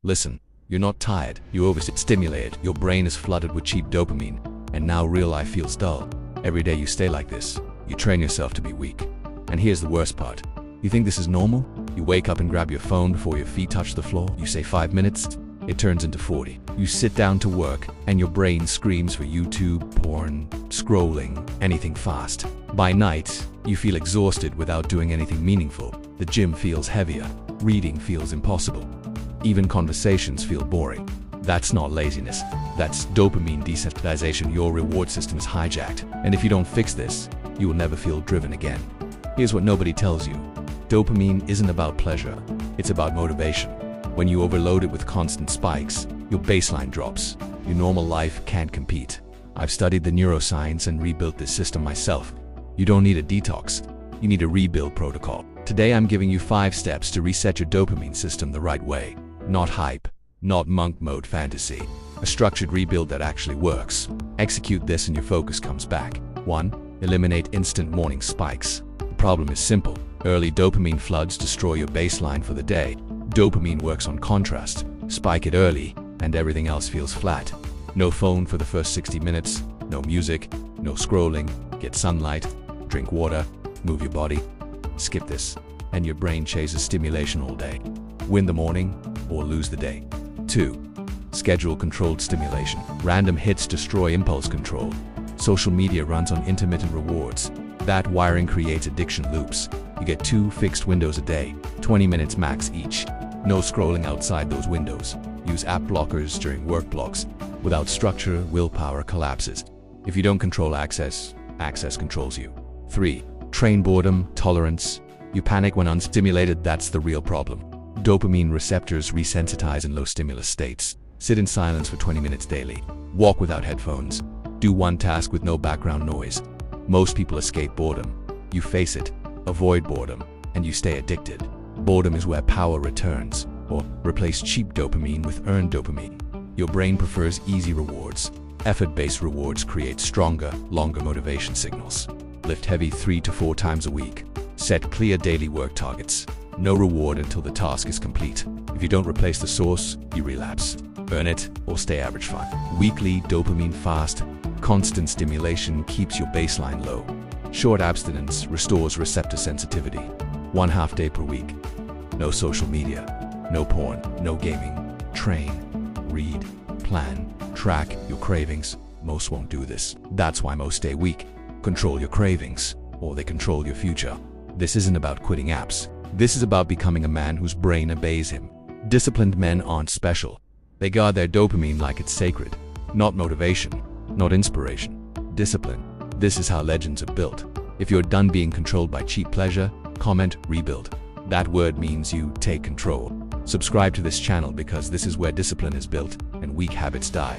Listen, you're not tired, you're overstimulated. Your brain is flooded with cheap dopamine, and now real life feels dull. Every day you stay like this, you train yourself to be weak. And here's the worst part. You think this is normal? You wake up and grab your phone before your feet touch the floor. You say 5 minutes, it turns into 40. You sit down to work, and your brain screams for YouTube, porn, scrolling, anything fast. By night, you feel exhausted without doing anything meaningful. The gym feels heavier. Reading feels impossible. Even conversations feel boring. That's not laziness. That's dopamine desensitization. Your reward system is hijacked. And if you don't fix this, you will never feel driven again. Here's what nobody tells you. Dopamine isn't about pleasure. It's about motivation. When you overload it with constant spikes, your baseline drops. Your normal life can't compete. I've studied the neuroscience and rebuilt this system myself. You don't need a detox. You need a rebuild protocol. Today I'm giving you 5 steps to reset your dopamine system the right way. Not hype, not monk mode fantasy. A structured rebuild that actually works. Execute this and your focus comes back. 1. Eliminate instant morning spikes. The problem is simple. Early dopamine floods destroy your baseline for the day. Dopamine works on contrast. Spike it early, and everything else feels flat. No phone for the first 60 minutes, no music, no scrolling, get sunlight, drink water, move your body. Skip this, and your brain chases stimulation all day. Win the morning or lose the day. 2. Schedule controlled stimulation. Random hits destroy impulse control. Social media runs on intermittent rewards. That wiring creates addiction loops. You get 2 fixed windows a day, 20 minutes max each. No scrolling outside those windows. Use app blockers during work blocks. Without structure, willpower collapses. If you don't control access, access controls you. 3. Train boredom tolerance. You panic when unstimulated. That's the real problem. Dopamine receptors resensitize in low stimulus states. Sit in silence for 20 minutes daily. Walk without headphones. Do one task with no background noise. Most people escape boredom. You face it, avoid boredom, and you stay addicted. Boredom is where power returns, or replace cheap dopamine with earned dopamine. Your brain prefers easy rewards. Effort-based rewards create stronger, longer motivation signals. Lift heavy 3 to 4 times a week. Set clear daily work targets. No reward until the task is complete. If you don't replace the source, you relapse. Earn it or stay average fine. Weekly dopamine fast. Constant stimulation keeps your baseline low. Short abstinence restores receptor sensitivity. 1 half day per week. No social media. No porn. No gaming. Train. Read. Plan. Track your cravings. Most won't do this. That's why most stay weak. Control your cravings, or they control your future. This isn't about quitting apps. This is about becoming a man whose brain obeys him. Disciplined men aren't special. They guard their dopamine like it's sacred. Not motivation, not inspiration. Discipline. This is how legends are built. If you're done being controlled by cheap pleasure, comment rebuild. That word means you take control. Subscribe to this channel because this is where discipline is built and weak habits die.